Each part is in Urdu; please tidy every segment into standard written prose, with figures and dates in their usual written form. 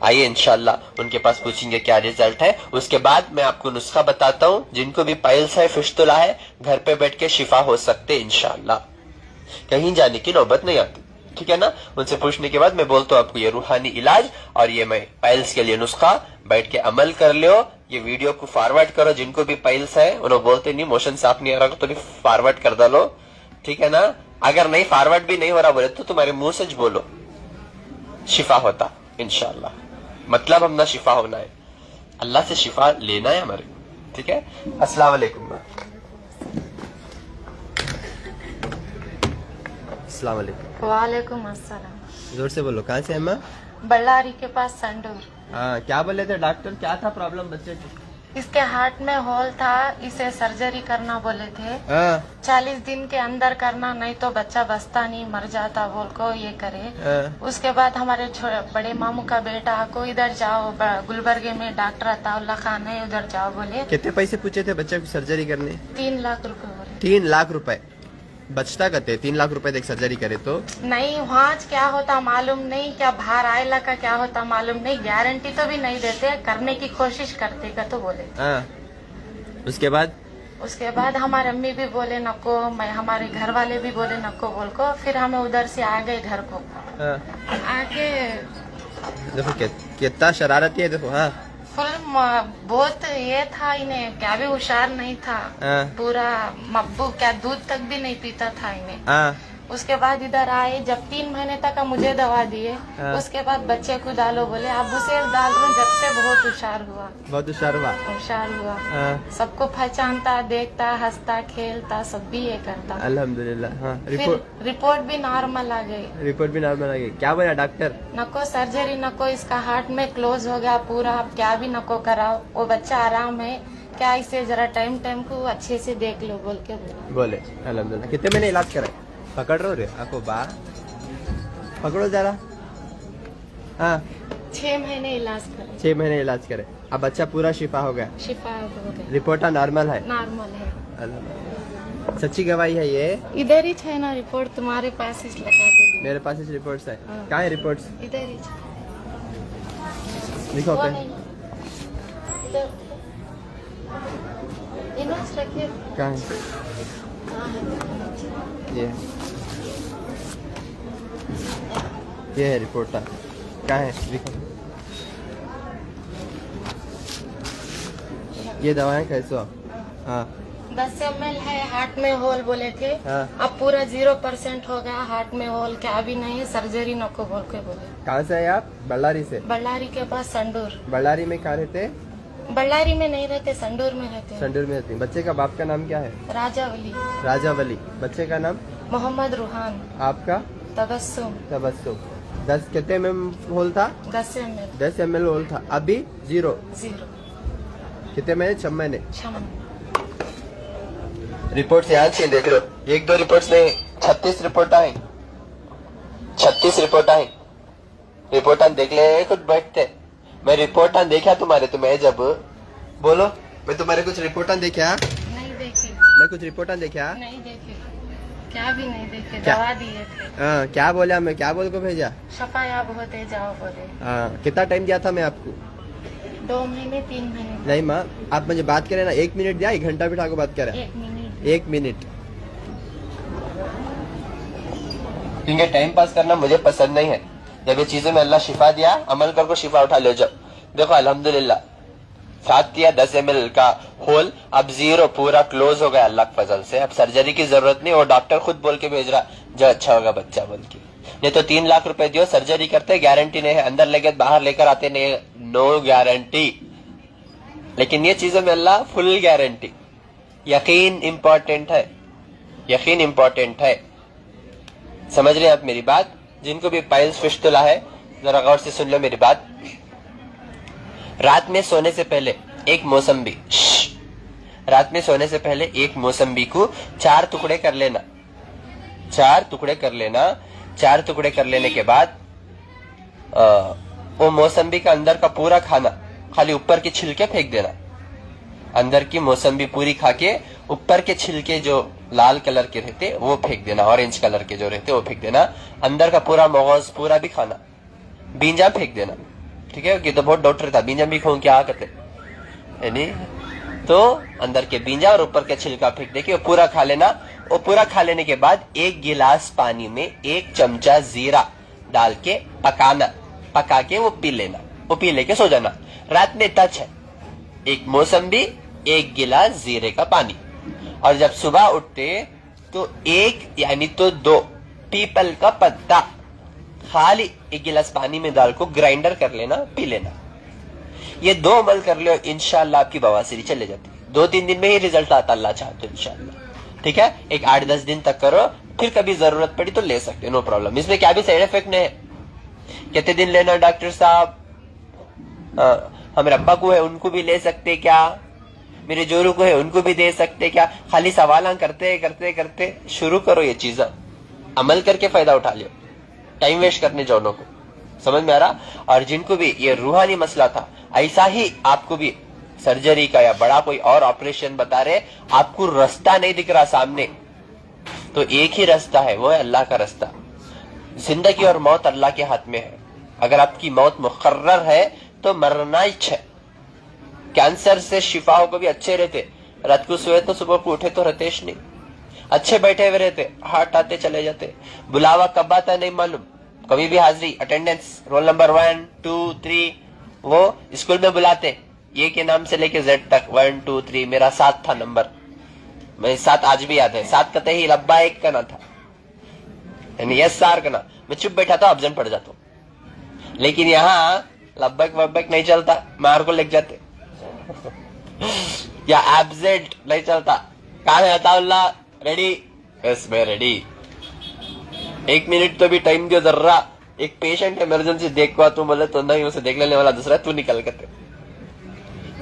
آئیے انشاءاللہ ان کے پاس پوچھیں گے کیا ریزلٹ ہے. اس کے بعد میں آپ کو نسخہ بتاتا ہوں. جن کو بھی پائلس ہے, فشتلا ہے, گھر پہ بیٹھ کے شفا ہو سکتے انشاءاللہ, کہیں جانے کی نوبت نہیں آتی. ٹھیک ہے نا. ان سے پوچھنے کے بعد میں بولتا ہوں آپ کو یہ روحانی علاج اور یہ میں پائلس کے لیے نسخہ, بیٹھ کے عمل کر لیو. یہ ویڈیو کو فارورڈ کرو. جن کو بھی پائلس ہے انہوں بولتے نہیں موشن صاف نہیں آ رہا تو بھی فارورڈ کر ڈالو. ٹھیک ہے نا. اگر نہیں فارورڈ بھی نہیں ہو رہا بولے تو تمہارے منہ سے بولو شفا ہوتا انشاءاللہ. مطلب ہم نہ شفا ہونا ہے, اللہ سے شفا لینا ہے ہمارے. ٹھیک ہے. السلام علیکم. السلام علیکم. وعلیکم السلام. زور سے بولو. کہاں سے ماں؟ بಳ್ಳاری کے پاس سنڈور. ہاں, کیا بولے تھے ڈاکٹر؟ کیا تھا پرابلم بچے کی؟ اس کے ہارٹ میں ہول تھا, اسے سرجری کرنا بولے تھے. 40 دن کے اندر کرنا, نہیں تو بچہ بستا نہیں, مر جاتا بول کو یہ کرے. اس کے بعد ہمارے بڑے ماموں کا بیٹا کو ادھر جاؤ, گلبرگے میں ڈاکٹر عطا اللہ خان ہے, ادھر جاؤ بولے. کتنے پیسے پوچھے تھے بچے کو سرجری کرنے؟ 3 لاکھ روپے بولے. 3 لاکھ روپے بچتا کرتے. 3 لاکھ روپے دیکھ سرجری کرے تو نہیں, وہاں کیا ہوتا معلوم نہیں, کیا باہر آئلہ کا کیا ہوتا معلوم نہیں. گارنٹی تو بھی نہیں دیتے, کرنے کی کوشش کرتے کا تو بولے. اس کے بعد ہمارے امی بھی بولے نکو, میں ہمارے گھر والے بھی بولے نکو بول کو. پھر ہمیں ادھر سے آ گئے گھر کو. آگے دیکھو کتنا شرارتی ہے. دیکھو ہاں, فل بہت یہ تھا, انہیں کیا بھی ہوشیار نہیں تھا. پورا مبو کیا دودھ تک بھی نہیں پیتا تھا انہیں. اس کے بعد ادھر آئے, جب 3 مہینے تک مجھے دوا دیے. اس کے بعد بچے کو ڈالو بولے, ابو سے ڈال رہا ہوں. جب سے بہت ہوشیار ہوا. سب کو پہچانتا, دیکھتا, ہنستا, کھیلتا, سب بھی یہ کرتا. الحمدللہ. ہاں, رپورٹ بھی نارمل آ گئی. کیا بولا ڈاکٹر؟ نکو سرجری نکو, اس کا ہارٹ میں کلوز ہو گیا پورا, اب کیا بھی نکو کراؤ. وہ بچہ آرام ہے, کیا اسے ذرا ٹائم کو اچھے سے دیکھ لو بول کے بولے. الحمدللہ. کتنے مہینے علاج کرائے؟ پکڑ رہو رے آپ کو با پکڑو ذرا. ہاں, 6 مہینے علاج کرے. 6 مہینے علاج کرے. اب بچہ پورا شفا ہو گیا. رپورٹ نارمل ہے. الحمدللہ. سچی گواہی ہے یہ. ادھر ہی ہے نا رپورٹ, تمہارے پاس ہی لگا کے. میرے پاس رپورٹس ہے. کہاں ہے رپورٹس؟ ادھر ہی لکھو پہ. کہاں ہے یہ ہے رپورٹ. کہاں ہے لکھو. یہ دوائیں کیسو آپ؟ ہاں, 10 ml ہے. ہارٹ میں ہول بولے تھے, اب پورا 0% ہو گیا. ہارٹ میں ہول کیا بھی نہیں, سرجری نکو بول کے بولے. کہاں سے ہے آپ؟ بಳ್ಳاری سے. بಳ್ಳاری کے پاس سنڈور. بಳ್ಳاری میں کہاں رہتے؟ بಳ್ಳاری میں نہیں رہتے, سنڈور میں رہتے. سنڈور میں رہتے. بچے کا باپ کا نام کیا ہے؟ راجہ ولی. بچے کا نام محمد روحان. آپ کا؟ تبسم. 10 کتنے میں ہول تھا؟ 10 ml ہول تھا. ابھی 0. کتنے مہینے؟ 6 مہینے. رپورٹ یاد سے دیکھ لو. 1-2 رپورٹس نہیں, 36 رپورٹ آئیں. 36 رپورٹ آئیں. رپورٹ دیکھ لے خود بیٹھتے. میں رپورٹ دیکھا تمہارے, تمہیں جب بولو میں تمہارے کچھ رپورٹ دیکھا نہیں دیکھے. میں کچھ رپورٹ دیکھا نہیں دیکھے, کیا بھی نہیں دیکھے. دوا دیے تھے. ہاں, کیا بولا میں, کیا بول کو بھیجا؟ شفا یاب ہوتے جاؤ بولے. ہاں, کتنا ٹائم دیا تھا میں آپ کو؟ 2 مہینے 3 مہینے. نہیں ماں, آپ مجھے بات کریں نا, 1 منٹ دیا, 1 گھنٹہ بٹھا کو بات کریں. 1 منٹ. کیونکہ ٹائم پاس کرنا مجھے پسند نہیں ہے. جب یہ چیزوں میں اللہ شفا دیا, عمل کر کو شفا اٹھا لے جاؤ. دیکھو الحمدللہ 7 کیا 10 ml کا ہول, اب 0 پورا کلوز ہو گیا اللہ کے فضل سے. اب سرجری کی ضرورت نہیں, اور ڈاکٹر خود بول کے بھیج رہا جو اچھا ہوگا بچہ بول کے. نہیں تو 3 لاکھ روپے دیو, سرجری کرتے گارنٹی نہیں ہے, اندر لے کے باہر لے کر آتے نہیں, نو گارنٹی. لیکن یہ چیزوں میں اللہ فل گارنٹی. یقین امپورٹنٹ ہے, یقین امپورٹنٹ ہے. سمجھ رہے ہیں آپ میری بات؟ جن کو بھی پائلس فشتلا ہے ذرا غور سے سن لو میری بات. رات میں سونے سے پہلے ایک موسمبی, رات میں سونے سے پہلے ایک موسمبی کو 4 ٹکڑے کر لینا. 4 ٹکڑے کر لینا. 4 ٹکڑے کر لینے کے بعد وہ موسمبی کا اندر کا پورا کھانا, خالی اوپر کے چھلکے پھینک دینا. اندر کی موسمبی پوری کھا کے اوپر کے چھلکے جو لال کلر کے رہتے وہ پھینک دینا, اورنج کلر کے جو رہتے وہ پھینک دینا. اندر کا پورا مغز پورا بھی کھانا, بینجا پھینک دینا. ٹھیک ہے, یہ تو بہت ڈاکٹر تھا, بینجا بھی کھوں کیا کرتے یعنی تو اندر کے بینجا اور اوپر کے چھلکا پھینک دے کے وہ پورا کھا لینا. وہ پورا کھا لینے کے بعد 1 گلاس پانی میں 1 چمچہ زیرہ ڈال کے پکانا, پکا کے وہ پی لینا, وہ پی لے کے سو جانا. رات میں ٹچ ہے 1 موسمبی 1 گلاس زیرے کا پانی, اور جب صبح اٹھتے تو 1 یعنی تو 2 پیپل کا پتا خالی 1 گلاس پانی میں ڈال کو گرائنڈر کر لینا, پی لینا. یہ 2 عمل کر لو, انشاءاللہ آپ کی بواسیری چلے جاتی. 2-3 دن میں ہی رزلٹ آتا, اللہ چاہے تو انشاءاللہ. ٹھیک ہے, ایک 8-10 دن تک کرو, پھر کبھی ضرورت پڑی تو لے سکتے, نو پرابلم. اس میں کیا بھی سائیڈ افیکٹ نہیں ہے. کتنے دن لینا ڈاکٹر صاحب؟ ہمارے ابا کو ہے ان کو بھی لے سکتے کیا؟ میرے جورو کو ہے ان کو بھی دے سکتے کیا؟ خالی سوالاں کرتے کرتے کرتے شروع کرو یہ چیزاں, عمل کر کے فائدہ اٹھا لو, ٹائم ویسٹ کرنے جونوں کو. سمجھ میں آ رہا؟ اور جن کو بھی یہ روحانی مسئلہ تھا, ایسا ہی آپ کو بھی سرجری کا یا بڑا کوئی اور آپریشن بتا رہے, آپ کو رستہ نہیں دکھ رہا سامنے, تو ایک ہی رستہ ہے, وہ ہے اللہ کا رستہ. زندگی اور موت اللہ کے ہاتھ میں ہے. اگر آپ کی موت مقرر ہے تو مرنا ہی ہے. کینسر سے شفاؤں کو بھی اچھے رہتے, رات کو سوئے تو صبح کو اٹھے تو رتیش نہیں, اچھے بیٹھے ہوئے رہتے, ہارٹ آتے چلے جاتے, بلاوا کب آتا نہیں معلوم, کبھی بھی حاضری اٹینڈنس رول نمبر 1 2 3 وہ اسکول میں بلاتے, یہ کے نام سے لے کے زیڈ تک 1 2 3, میرا 7 تھا نمبر, میں 7 آج بھی یاد ہے. 7 کہتے ہی لبا ایک کا نہ تھا, یعنی یس سار کا نا. میں چپ بیٹھا تھا, ابزنٹ پڑ جاتا ہوں. لیکن یہاں لبک وبک نہیں چلتا, مار کو لگ جاتے یا ایبزنٹ نہیں چلتا. کہاں ہے عطا اللہ؟ ریڈی؟ یس میں ریڈی. 1 منٹ تو بھی ٹائم دو ذرا. ایک پیشنٹ ایمرجنسی دیکھوا تو بولے تو نہیں, اسے دیکھ لینے والا دوسرا تو نکل کرتے.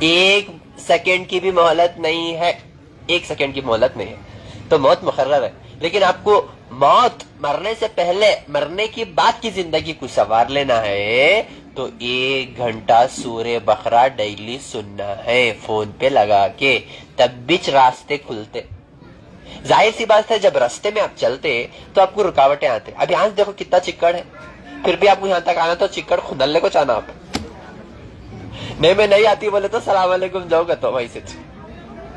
1 سیکنڈ کی بھی مہلت نہیں ہے, 1 سیکنڈ کی مہلت نہیں ہے. تو موت مقرر ہے, لیکن آپ کو موت مرنے سے پہلے, مرنے کی بعد کی زندگی کو سنوار لینا ہے تو 1 گھنٹہ سورہ بقرہ ڈیلی سننا ہے فون پہ لگا کے, تب بیچ راستے کھلتے. ظاہر سی بات ہے, جب راستے میں آپ چلتے تو آپ کو رکاوٹیں آتے. اب یہاں دیکھو کتنا چکڑ ہے, پھر بھی آپ کو یہاں تک آنا تو چکڑ کھدلنے کو چاہنا. آپ نہیں میں نہیں آتی بولے تو السلام علیکم جاؤ گا تو وہی سے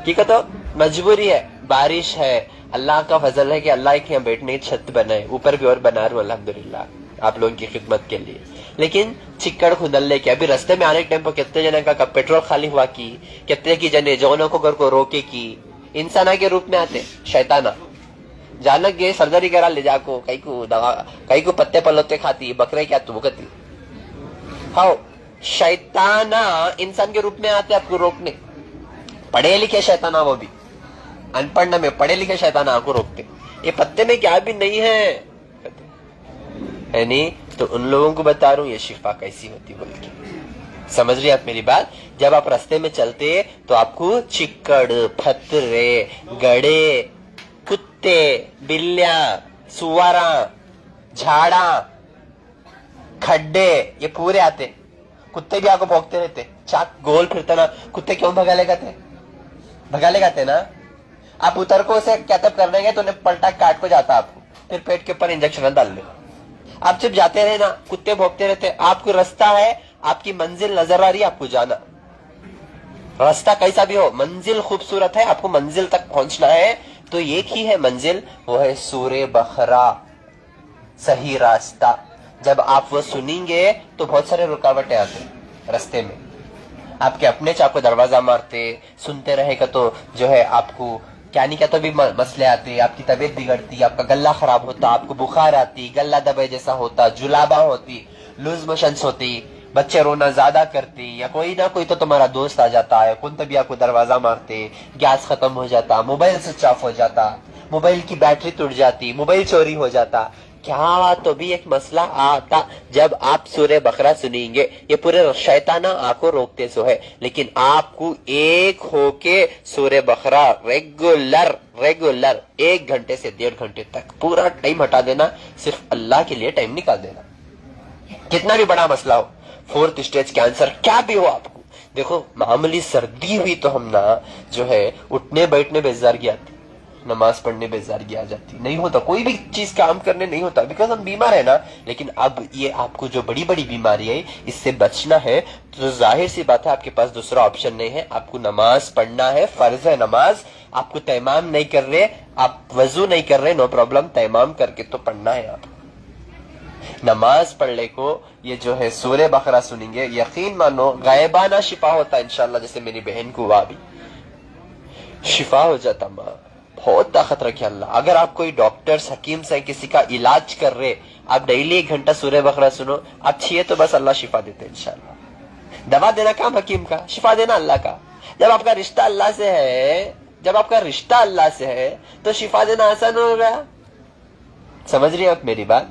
کی کہتا, مجبوری ہے, بارش ہے, اللہ کا فضل ہے کہ اللہ ایک یہاں بیٹھنے کی چھت بنائے, اوپر بھی اور بنا رہا ہوں الحمدللہ آپ لوگوں کی خدمت کے لیے. لیکن چکڑ کھدلنے کے ابھی رستے میں آنے کے ٹائم پر کتنے جنے کا پیٹرول خالی ہوا کی, کتنے کی جنے جونوں کو گھر کو روکے کی, انسانہ کے روپ میں آتے شیطانہ. جانک گئے سرجری کرا لے جا کو, کئی کو دوا, کئی کو پتے پلوتے کھاتی, بکرے کیا تو کہتی. ہاؤ شیطانہ انسان کے روپ میں آتے آپ کو روکنے. پڑھے لکھے شیطانہ, وہ بھی ان پڑھ نہ میں پڑھے لکھے شیطانہ آپ کو روکتے. یہ پتے میں کیا بھی نہیں ہے یعنی, تو ان لوگوں کو بتا رہا ہوں یہ شفا کیسی ہوتی بول کے. سمجھ رہی آپ میری بات؟ جب آپ راستے میں چلتے تو آپ کو چکڑ, پتھرے, گڑے, کتے, بلیاں, سوراں, جھاڑاں, کھڈے, یہ پورے آتے. کتے بھی آپ کو بھوکتے رہتے, چاک گول پھرتا نا. کتے کیوں بھگا لے گاتے؟ بھگا لے گاتے نا. آپ اتر کو اسے کیتب کرنے گے تو انہیں پلٹا کاٹ کو جاتا آپ کو, پھر پیٹ کے اوپر انجیکشن ڈال لے. آپ جب جاتے رہے نا, کتے بھوکتے رہتے. آپ کو رستہ ہے, آپ کی منزل نظر آ رہی ہے, آپ کو جانا. راستہ کیسا بھی ہو, منزل خوبصورت ہے, آپ کو منزل تک پہنچنا ہے, تو ایک ہی ہے منزل, وہ ہے سورہ بقرہ, صحیح راستہ. جب آپ وہ سنیں گے تو بہت سارے رکاوٹیں آتے رستے میں. آپ کے اپنے چاپ کو دروازہ مارتے, سنتے رہے گا تو جو ہے آپ کو کیا نہیں کیا تو بھی مسئلے آتے. آپ کی طبیعت بگڑتی, آپ کا گلہ خراب ہوتا, آپ کو بخار آتی, گلہ دبے جیسا ہوتا, جلابہ ہوتی, لوز موشنز ہوتی, بچے رونا زیادہ کرتی, یا کوئی نہ کوئی تو تمہارا دوست آ جاتا ہے, کون تبھی آپ کو دروازہ مارتے, گیس ختم ہو جاتا, موبائل سوئچ آف ہو جاتا, موبائل کی بیٹری ٹوٹ جاتی, موبائل چوری ہو جاتا. کیا تو بھی ایک مسئلہ آتا جب آپ سورہ بقرہ سنیں گے. یہ پورے شیطانہ آپ کو روکتے سو ہے, لیکن آپ کو ایک ہو کے سورہ بقرہ ریگولر 1 گھنٹے سے 1.5 گھنٹے تک پورا ٹائم ہٹا دینا, صرف اللہ کے لیے ٹائم نکال دینا. کتنا بھی بڑا مسئلہ ہو, 4th اسٹیج کینسر کیا بھی ہو آپ کو. دیکھو معمولی سردی ہوئی تو ہم نا جو ہے اٹھنے بیٹھنے بیزارگی آتی, نماز پڑھنے بیزاری آ جاتی, نہیں ہوتا کوئی بھی چیز کام کرنے نہیں ہوتا, بیکاز ہم بیمار ہیں نا. لیکن اب یہ آپ کو جو بڑی بڑی بیماری ہے اس سے بچنا ہے تو ظاہر سی بات ہے آپ کے پاس دوسرا آپشن نہیں ہے, آپ کو نماز پڑھنا ہے, فرض ہے نماز. آپ کو تیمام نہیں کر رہے, آپ وضو نہیں کر رہے, نو پرابلم, تیمام کر کے تو پڑھنا ہے. آپ نماز پڑھنے کو یہ جو ہے سورہ بقرہ سنیں گے, یقین مانو غائبانہ شفا ہوتا ہے انشاءاللہ. جیسے میری بہن کو ہوا بھی شفا ہو جاتا. ماں بہت طاقت رکھے اللہ. اگر آپ کوئی ڈاکٹر حکیم سے کسی کا علاج کر رہے, آپ ڈیلی 1 گھنٹہ سورہ بقرہ سنو, اچھی ہے تو بس اللہ شفا دیتے انشاءاللہ. دوا دینا کام حکیم کا, شفا دینا اللہ کا. جب آپ کا رشتہ اللہ سے ہے, جب آپ کا رشتہ اللہ سے ہے تو شفا دینا آسان ہو گیا. سمجھ رہی ہیں آپ میری بات؟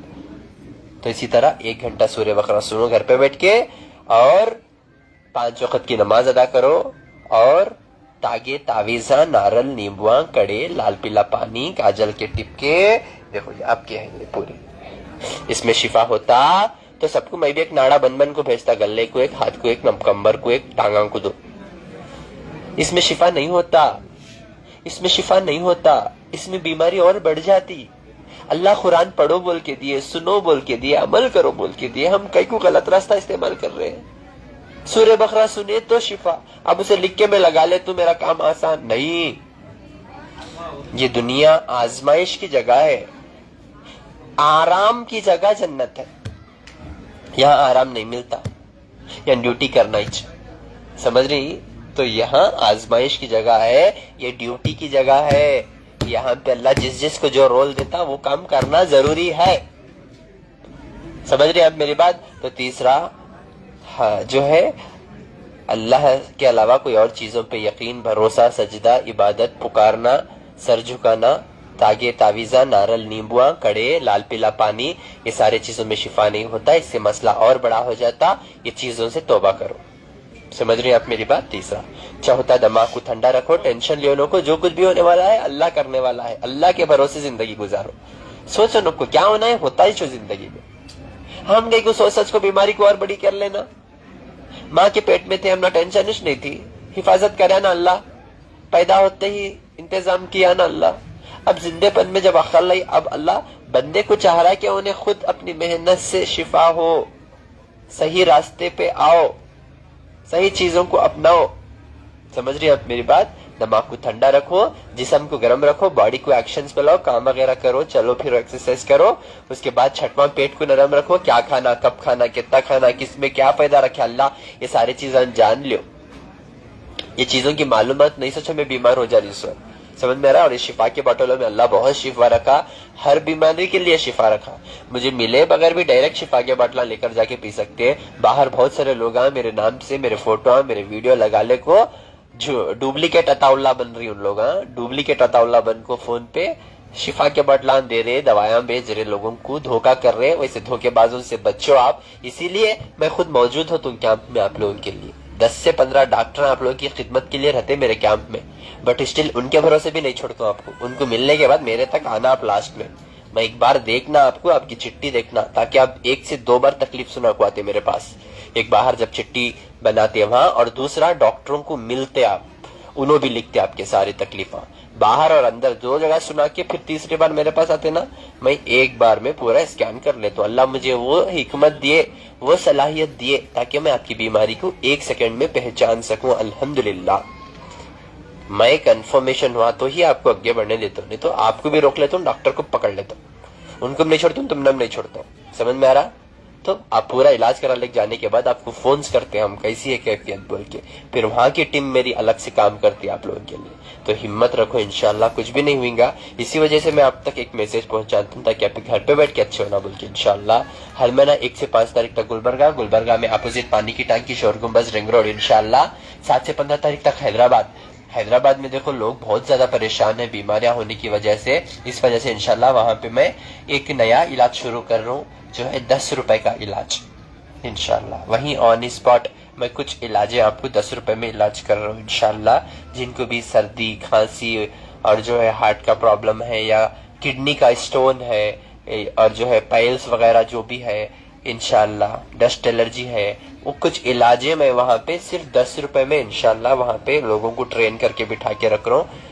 تو اسی طرح 1 گھنٹہ سورہ بقرہ سنو گھر پہ بیٹھ کے, اور 5 وقت کی نماز ادا کرو, اور تاگے تعویذاں نارل نیمبواں کڑے لال پیلا پانی کاجل کے ٹپکے, دیکھو یہ آپ کے ہیں پورے, اس میں شفا ہوتا تو سب کو میں بھی ایک ناڑا بن بن کو بھیجتا, گلے کو ایک, ہاتھ کو ایک, کمر کو ایک, ٹانگاں کو 2. اس میں شفا نہیں ہوتا, اس میں شفا نہیں ہوتا, اس میں بیماری اور بڑھ جاتی. اللہ قرآن پڑھو بول کے دیے, سنو بول کے دیے, عمل کرو بول کے دیے, ہم کئی کو غلط راستہ استعمال کر رہے ہیں. سورہ بقرہ سنے تو شفا, اب اسے لکھ کے میں لگا لے تو میرا کام آسان نہیں. یہ دنیا آزمائش کی جگہ ہے, آرام کی جگہ جنت ہے. یہاں آرام نہیں ملتا, یہاں ڈیوٹی کرنا ہی چاہیے. سمجھ رہی؟ تو یہاں آزمائش کی جگہ ہے, یہ ڈیوٹی کی جگہ ہے. یہاں پہ اللہ جس جس کو جو رول دیتا وہ کام کرنا ضروری ہے. سمجھ رہے آپ میری بات؟ تو تیسرا جو ہے اللہ کے علاوہ کوئی اور چیزوں پہ یقین, بھروسہ, سجدہ, عبادت, پکارنا, سر جھکانا, تاگے تعویذاں نارل نیمبواں کڑے لال پیلا پانی, یہ سارے چیزوں میں شفا نہیں ہوتا, اس سے مسئلہ اور بڑا ہو جاتا. یہ چیزوں سے توبہ کرو. سمجھ رہے ہیں آپ میری بات؟ تیسرا چوتھا, دماغ کو ٹھنڈا رکھو, ٹینشن لیو کو, جو کچھ بھی ہونے والا ہے اللہ کرنے والا ہے, اللہ کے بھروسے زندگی گزارو. سوچو نو کو کیا ہونا ہے, ہوتا ہی چھو زندگی میں. ہم گئی کو سوچ سچ کو بیماری کو اور بڑی کر لینا. ماں کے پیٹ میں تھے ہم, نہ ٹینشن نہیں تھی, حفاظت کرا نا اللہ, پیدا ہوتے ہی انتظام کیا نا اللہ. اب زندے پن میں جب عقل آئی, اب اللہ بندے کو چاہ رہا ہے کہ انہیں خود اپنی محنت سے شفا ہو, صحیح راستے پہ آؤ, صحیح چیزوں کو اپناؤ. سمجھ رہی آپ میری بات؟ دماغ کو ٹھنڈا رکھو, جسم کو گرم رکھو, باڈی کو ایکشنز پہ لاؤ, کام وغیرہ کرو, چلو پھر ایکسرسائز کرو. اس کے بعد چھٹواں پیٹ کو نرم رکھو, کیا کھانا, کب کھانا, کتنا کھانا, کس میں کیا فائدہ رکھے اللہ, یہ ساری چیزیں جان لو. یہ چیزوں کی معلومات نہیں, سوچو میں بیمار ہو جا رہی ہوں, سمجھ میں رہا. اور اس شفا کے باٹلوں میں اللہ بہت شفا رکھا, ہر بیماری کے لیے شفا رکھا. مجھے ملے بغیر بھی ڈائریکٹ شفا کے باٹلا لے کر جا کے پی سکتے ہیں. باہر بہت سارے لوگ ہیں میرے نام سے, میرے فوٹو, میرے ویڈیو لگا لے کو, جو ڈپلیکیٹ عطاءاللہ بن رہی ان لوگ, ڈپلیکیٹ عطاءاللہ بن کو فون پہ شفا کے باٹلاں دے رہے, دوائیاں بیچ رہے, لوگوں کو دھوکہ کر رہے. ویسے دھوکے بازوں سے بچو آپ. اسی لیے میں خود موجود ہوتا کیمپ میں آپ لوگوں کے لیے. 10 سے 15 ڈاکٹر آپ لوگوں کی خدمت کے لیے رہتے میرے کیمپ میں, بٹ اسٹل ان کے بھروسے بھی نہیں چھوڑتا آپ کو. ان کو ملنے کے بعد میرے تک آنا آپ لاسٹ میں ایک بار دیکھنا آپ کو, آپ کی چٹھی دیکھنا, تاکہ آپ 1 سے 2 بار تکلیف سنا کو آتے میرے پاس. ایک باہر جب چٹھی بناتے وہاں, اور دوسرا ڈاکٹروں کو ملتے آپ, انہوں بھی لکھتے آپ کے ساری تکلیفاں باہر اور اندر 2 جگہ سنا کے, پھر تیسری بار میرے پاس آتے نا, میں ایک بار میں پورا اسکین کر لیتا ہوں. اللہ مجھے وہ حکمت دیے, وہ صلاحیت دیے, تاکہ میں آپ کی بیماری کو 1 سیکنڈ میں پہچان سکوں. الحمدللہ میں کنفرمیشن ہوا تو ہی آپ کو آگے بڑھنے دیتا ہوں, نہیں تو آپ کو بھی روک لیتا ہوں, ڈاکٹر کو پکڑ لیتا ہوں, ان کو بھی نہیں چھوڑتا ہوں, تم نے نہیں چھوڑتا ہوں. سمجھ میں آ رہا؟ تو آپ پورا علاج کرا لے جانے کے بعد آپ کو فونز کرتے ہیں ہم, کیسی ہے کیفیت بول کے, پھر وہاں کی ٹیم میری الگ سے کام کرتی ہے آپ لوگوں کے لیے. تو ہمت رکھو, انشاءاللہ کچھ بھی نہیں ہوئے گا. اسی وجہ سے میں آپ تک ایک میسج پہنچاتا ہوں, تاکہ آپ گھر پہ بیٹھ کے اچھے ہونا بول کے. انشاءاللہ ہر مہینہ 1 سے 5 تاریخ تک گلبرگہ میں اپوزٹ پانی کی ٹانکی, شور گنبز, رنگ روڈ. انشاءاللہ 7 سے 15 تاریخ تک حیدرآباد میں دیکھو لوگ بہت زیادہ پریشان ہیں بیماریاں ہونے کی وجہ سے. اس وجہ سے انشاءاللہ وہاں پہ میں ایک نیا علاج شروع کر رہا ہوں, جو ہے 10 روپے کا علاج. انشاءاللہ وہیں آن اسپاٹ میں کچھ علاج آپ کو 10 روپے میں علاج کر رہا ہوں انشاءاللہ. جن کو بھی سردی, کھانسی, اور جو ہے ہارٹ کا پرابلم ہے, یا کڈنی کا اسٹون ہے, اور جو ہے پائلز وغیرہ جو بھی ہے, انشاءاللہ ڈسٹ الرجی ہے, وہ کچھ علاج میں وہاں پہ صرف 10 روپے میں انشاءاللہ وہاں پہ لوگوں کو ٹرین کر کے بٹھا کے رکھ رہا ہوں.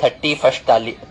31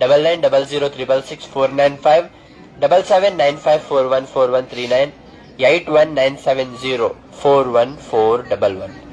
9900666495, 7795414139, 8197041411.